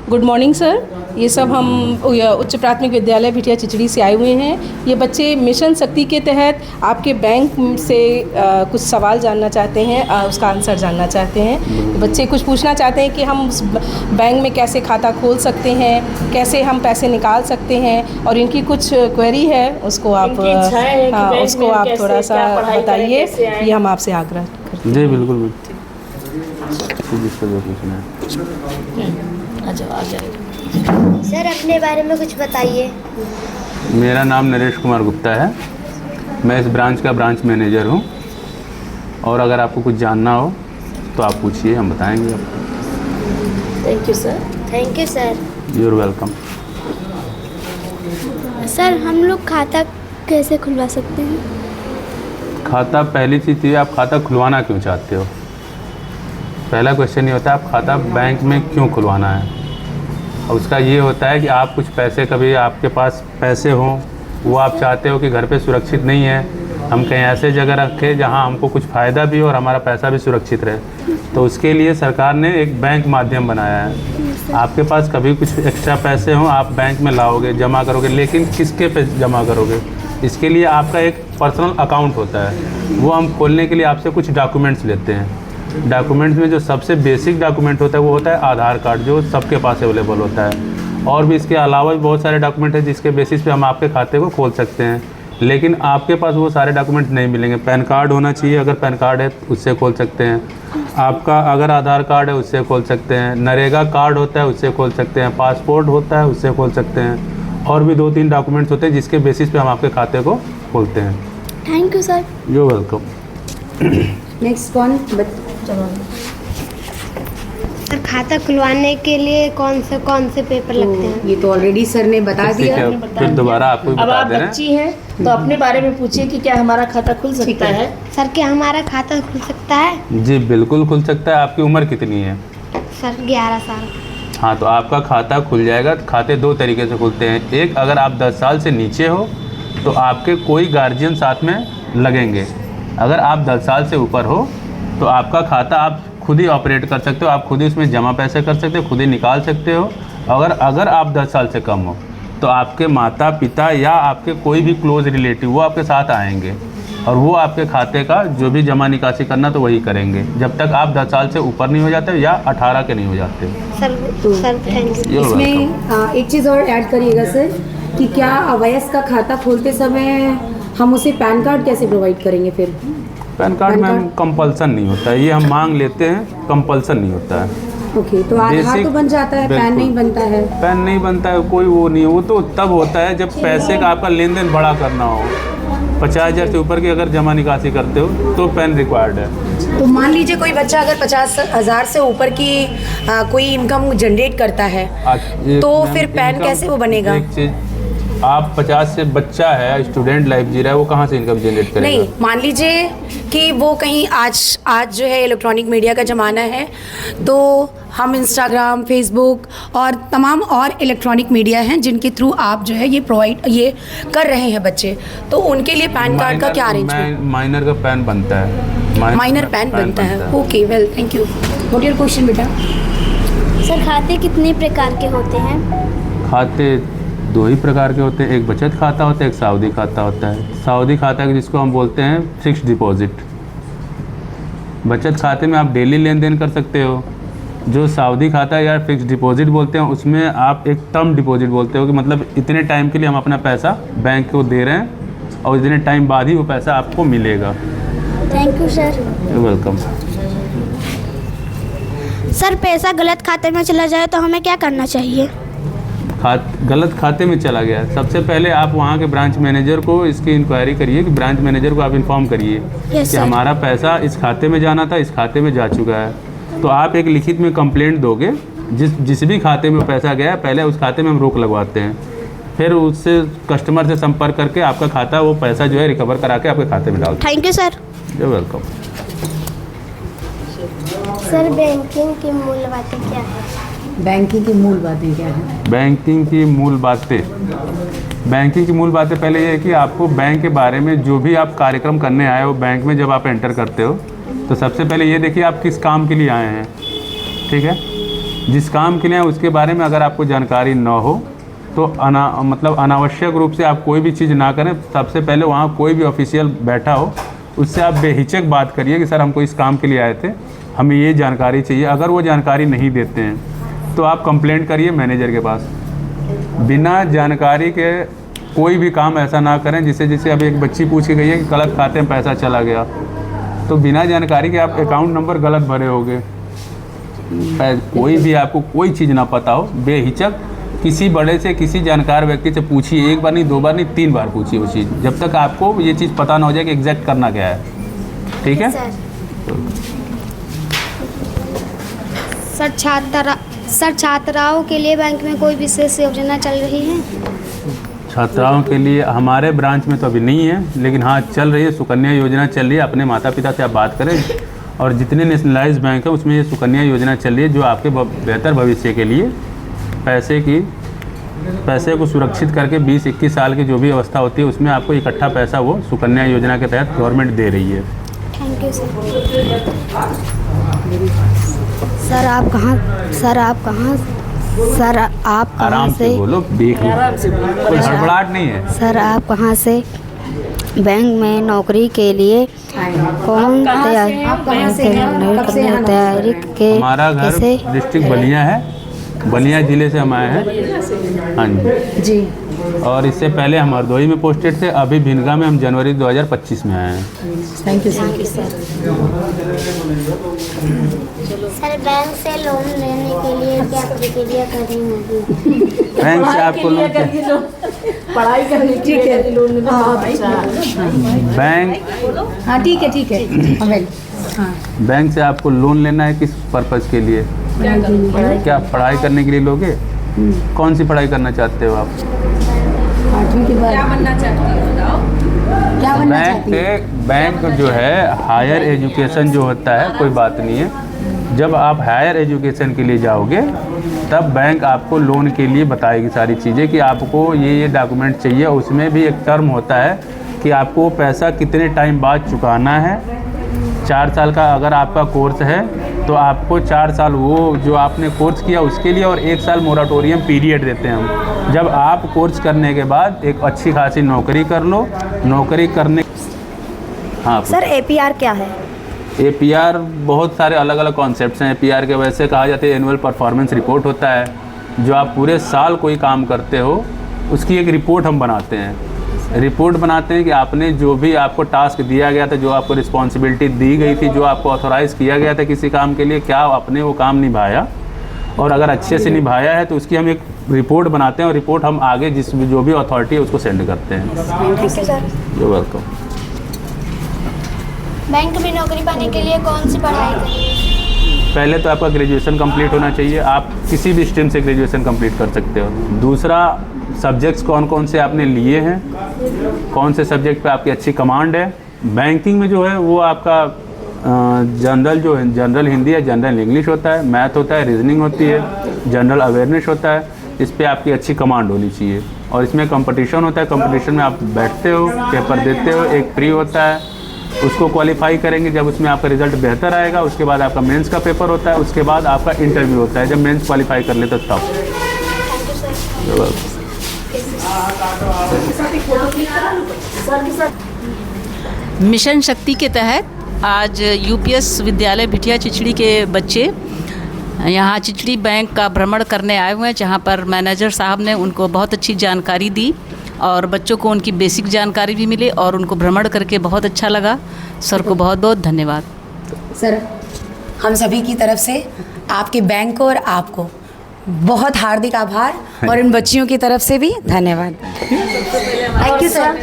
Good morning sir. ये सब हम उच्च प्राथमिक विद्यालय भिटिया चिचड़ी से आए हुए हैं। ये बच्चे मिशन शक्ति के तहत आपके बैंक से कुछ सवाल जानना चाहते हैं, उसका आंसर जानना चाहते हैं। बच्चे कुछ पूछना चाहते हैं कि हम उस बैंक में कैसे खाता खोल सकते हैं, कैसे हम पैसे निकाल सकते हैं, और इनकी कुछ क्वेरी है उसको आप थोड़ा सा बताइए। ये हम आपसे आग्रह करते हैं। जी बिल्कुल। सर अपने बारे में कुछ बताइए। मेरा नाम नरेश कुमार गुप्ता है। मैं इस ब्रांच का ब्रांच मैनेजर हूँ, और अगर आपको कुछ जानना हो तो आप पूछिए, हम बताएंगे आपको। Thank you sir. Thank you sir. You are welcome. Sir हम लोग खाता कैसे खुलवा सकते हैं? खाता, पहली चीज़ ये, आप खाता खुलवाना क्यों चाहते हो? पहला क्वेश्चन ये होता है आप खाता बैंक में क्यों खुलवाना है। और उसका ये होता है कि आप कुछ पैसे, कभी आपके पास पैसे हों, वो आप चाहते हो कि घर पे सुरक्षित नहीं है, हम कहीं ऐसे जगह रखें जहां हमको कुछ फ़ायदा भी हो और हमारा पैसा भी सुरक्षित रहे। तो उसके लिए सरकार ने एक बैंक माध्यम बनाया है। आपके पास कभी कुछ एक्स्ट्रा पैसे हों, आप बैंक में लाओगे, जमा करोगे, लेकिन किसके पे जमा करोगे? इसके लिए आपका एक पर्सनल अकाउंट होता है। वो हम खोलने के लिए आपसे कुछ डॉक्यूमेंट्स लेते हैं। डॉक्यूमेंट्स में जो सबसे बेसिक डॉक्यूमेंट होता है वो होता है आधार कार्ड, जो सबके पास अवेलेबल होता है। और भी इसके अलावा भी बहुत सारे डॉक्यूमेंट हैं जिसके बेसिस पे हम आपके खाते को खोल सकते हैं, लेकिन आपके पास वो सारे डॉक्यूमेंट नहीं मिलेंगे। पैन कार्ड होना चाहिए, अगर पैन कार्ड है उससे खोल सकते हैं। आपका अगर आधार कार्ड है उससे खोल सकते हैं। नरेगा कार्ड होता है उससे खोल सकते हैं। पासपोर्ट होता है उससे खोल सकते हैं। और भी 2-3 डॉक्यूमेंट्स होते हैं जिसके बेसिस पे हम आपके खाते को खोलते हैं। Thank you sir. You welcome. Next कौन? सर खाता खुलवाने के लिए कौन से पेपर लगते हैं? ये तो ऑलरेडी सर ने बता दिया। फिर दोबारा आपको अब बता आप दे रहे हैं। बच्ची हैं तो अपने बारे में पूछिए कि क्या हमारा खाता खुल सकता है। सर क्या हमारा खाता खुल सकता है? जी बिल्कुल खुल सकता है। आपकी उम्र कितनी है? सर 11 साल। हाँ, तो आपका खाता खुल जाएगा। खाते 2 तरीके से खुलते हैं। एक, अगर आप 10 साल से नीचे हो तो आपके कोई गार्जियन साथ में लगेंगे। अगर आप 10 साल से ऊपर हो तो आपका खाता आप खुद ही ऑपरेट कर सकते हो, आप खुद ही उसमें जमा पैसे कर सकते हो, खुद ही निकाल सकते हो। अगर आप 10 साल से कम हो तो आपके माता पिता या आपके कोई भी क्लोज रिलेटिव वो आपके साथ आएंगे, और वो आपके खाते का जो भी जमा निकासी करना तो वही करेंगे, जब तक आप 10 साल से ऊपर नहीं हो जाते या 18 के नहीं हो जाते। Sir thank you. इसमें एक चीज़ और ऐड करिएगा सर कि क्या वयस्क का खाता खोलते समय हम उसे पैन कार्ड कैसे प्रोवाइड करेंगे? फिर पैन कार्ड में कंपल्सन नहीं होता है, ये हम मांग लेते हैं, कंपल्सन नहीं होता है। ओके, तो आधार तो बन जाता है, पैन नहीं बनता है? पैन नहीं बनता है, कोई वो नहीं है। वो तो तब होता है जब पैसे का आपका लेन देन बड़ा करना हो। 50,000 से ऊपर की अगर जमा निकासी करते हो तो पैन रिक्वायर्ड है। तो मान लीजिए कोई बच्चा अगर 50,000 से ऊपर की कोई इनकम जनरेट करता है तो फिर पैन कैसे वो बनेगा? एक चीज, आप 50 से बच्चा है, स्टूडेंट लाइफ जी रहा है, वो कहाँ से इनकम जनरेट करेगा? नहीं, मान लीजिए कि वो कहीं आज जो है इलेक्ट्रॉनिक मीडिया का ज़माना है, तो हम इंस्टाग्राम, फेसबुक और तमाम और इलेक्ट्रॉनिक मीडिया हैं जिनके थ्रू आप जो है ये कर रहे हैं बच्चे, तो उनके लिए पैन कार्ड का क्या अरेंजमेंट? माइनर का पैन बनता है। माइनर पैन बनता है। Okay, well thank you. What your question बेटा? सर खाते कितने प्रकार के होते हैं? खाते 2 ही प्रकार के होते हैं। एक बचत खाता होता है, एक सावधि खाता होता है। सावधि खाता जिसको हम बोलते हैं फिक्स्ड डिपॉजिट। बचत खाते में आप डेली लेन देन कर सकते हो। जो सावधि खाता या फिक्स्ड डिपॉजिट बोलते हैं उसमें आप एक टर्म डिपॉजिट बोलते हो कि मतलब इतने टाइम के लिए हम अपना पैसा बैंक को दे रहे हैं और इतने टाइम बाद ही वो पैसा आपको मिलेगा। Thank you sir. Welcome. Sir पैसा गलत खाते में चला जाए तो हमें क्या करना चाहिए? गलत खाते में चला गया, सबसे पहले आप वहाँ के ब्रांच मैनेजर को इसकी इंक्वायरी करिए कि ब्रांच मैनेजर को आप इन्फॉर्म करिए कि हमारा पैसा इस खाते में जाना था, इस खाते में जा चुका है। तो आप एक लिखित में कंप्लेंट दोगे। जिस भी खाते में पैसा गया है पहले उस खाते में हम रोक लगवाते हैं, फिर उससे कस्टमर से संपर्क करके आपका खाता वो पैसा जो है रिकवर करा के आपके खाते में डालते हैं। Thank you sir. You welcome. Sir banking की मूल बातें क्या है? बैंकिंग की मूल बातें क्या हैं? बैंकिंग की मूल बातें पहले ये है कि आपको बैंक के बारे में जो भी आप कार्यक्रम करने आए हो बैंक में, जब आप एंटर करते हो तो सबसे पहले ये देखिए आप किस काम के लिए आए हैं। ठीक है, जिस काम के लिए उसके बारे में अगर आपको जानकारी ना हो तो अनावश्यक रूप से आप कोई भी चीज़ ना करें। सबसे पहले वहाँ कोई भी ऑफिशियल बैठा हो उससे आप बेहिचक बात करिए कि सर हमको इस काम के लिए आए थे, हमें ये जानकारी चाहिए। अगर वो जानकारी नहीं देते हैं तो आप कंप्लेंट करिए मैनेजर के पास। बिना जानकारी के कोई भी काम ऐसा ना करें। जैसे अब एक बच्ची पूछ के गई है कि गलत खाते में पैसा चला गया, तो बिना जानकारी के आप अकाउंट नंबर गलत भरे होगे। कोई भी आपको कोई चीज़ ना पता हो, बेहिचक किसी बड़े से, किसी जानकार व्यक्ति से पूछिए। एक बार नहीं, 2 बार नहीं, 3 बार पूछिए वो चीज़, जब तक आपको ये चीज़ पता ना हो जाए कि एग्जैक्ट करना क्या है। ठीक है सर, छात्राओं के लिए बैंक में कोई विशेष योजना चल रही है? छात्राओं के लिए हमारे ब्रांच में तो अभी नहीं है, लेकिन हाँ चल रही है। सुकन्या योजना चल रही है। अपने माता पिता से आप बात करें, और जितने नेशनलाइज बैंक हैं उसमें ये सुकन्या योजना चल रही है, जो आपके बेहतर भविष्य के लिए पैसे को सुरक्षित करके 20-21 साल की जो भी अवस्था होती है उसमें आपको इकट्ठा पैसा वो सुकन्या योजना के तहत गवर्नमेंट दे रही है। Thank you sir. आप कहाँ आराम से बोलो, देख लो, कोई हड़बड़ाहट नहीं है। सर, आप कहाँ से बैंक में नौकरी के लिए कौन तैयारी के? हमारा घर डिस्ट्रिक्ट बलिया है, बलिया ज़िले से हम आए हैं। हाँ जी। और इससे पहले हम हरदोई में पोस्टेड थे। अभी भिनगा में हम जनवरी 2025 में आए हैं। थैंक यू सर, बैंक से लोन लेने के लिए क्या प्रक्रिया करनी होगी? बैंक से आपको लोन पढ़ाई करनी, ठीक है, बैंक, हाँ ठीक है बैंक से आपको लोन लेना है किस पर्पज़ के लिए? क्या पढ़ाई करने के लिए लोगे? कौन सी पढ़ाई करना चाहते हो आप? क्या बनना चाहती हो बताओ? बैंक जो है हायर एजुकेशन जो होता है, कोई बात नहीं है। जब आप हायर एजुकेशन के लिए जाओगे तब बैंक आपको लोन के लिए बताएगी सारी चीज़ें कि आपको ये डॉक्यूमेंट चाहिए। उसमें भी एक टर्म होता है कि आपको पैसा कितने टाइम बाद चुकाना है। 4 साल का अगर आपका कोर्स है तो आपको 4 साल वो जो आपने कोर्स किया उसके लिए, और 1 साल मोराटोरियम पीरियड देते हैं हम। जब आप कोर्स करने के बाद एक अच्छी खासी नौकरी कर लो, नौकरी करने। हाँ सर, APR क्या है? APR बहुत सारे अलग अलग कॉन्सेप्ट्स हैं। APR के वैसे कहा जाता है एनुअल परफॉर्मेंस रिपोर्ट होता है, जो आप पूरे साल कोई काम करते हो उसकी एक रिपोर्ट हम बनाते हैं। रिपोर्ट बनाते हैं कि आपने जो भी आपको टास्क दिया गया था, जो आपको रिस्पॉन्सिबिलिटी दी गई थी, जो आपको ऑथोराइज़ किया गया था किसी काम के लिए, क्या आपने वो काम निभाया, और अगर अच्छे से निभाया है तो उसकी हम एक रिपोर्ट बनाते हैं, और रिपोर्ट हम आगे जो भी अथॉरिटी है उसको सेंड करते हैं। You welcome. बैंक में नौकरी पाने के लिए कौन सी पढ़ाई करें? पहले तो आपका ग्रेजुएशन कंप्लीट होना चाहिए। आप किसी भी स्ट्रीम से ग्रेजुएशन कंप्लीट कर सकते हो। दूसरा, सब्जेक्ट्स कौन कौन से आपने लिए हैं, कौन से सब्जेक्ट पे आपकी अच्छी कमांड है। बैंकिंग में जो है वो आपका जनरल हिंदी है, जनरल इंग्लिश होता है, मैथ होता है, रीजनिंग होती है, जनरल अवेयरनेस होता है। इस पे आपकी अच्छी कमांड होनी चाहिए। और इसमें कंपटीशन होता है। कंपटीशन में आप बैठते हो, पेपर देते हो, एक प्री होता है, उसको क्वालिफाई करेंगे। जब उसमें आपका रिजल्ट बेहतर आएगा उसके बाद आपका मेंस का पेपर होता है, उसके बाद आपका इंटरव्यू होता है। जब मेंस क्वालिफाई कर लेते तब। मिशन शक्ति के तहत आज UPS विद्यालय बिटिया चिचड़ी के बच्चे यहाँ चिचड़ी बैंक का भ्रमण करने आए हुए हैं, जहाँ पर मैनेजर साहब ने उनको बहुत अच्छी जानकारी दी और बच्चों को उनकी बेसिक जानकारी भी मिली और उनको भ्रमण करके बहुत अच्छा लगा। सर को बहुत बहुत धन्यवाद। सर, हम सभी की तरफ से आपके बैंक को और आपको बहुत हार्दिक आभार, और इन बच्चियों की तरफ से भी धन्यवाद। Thank you sir.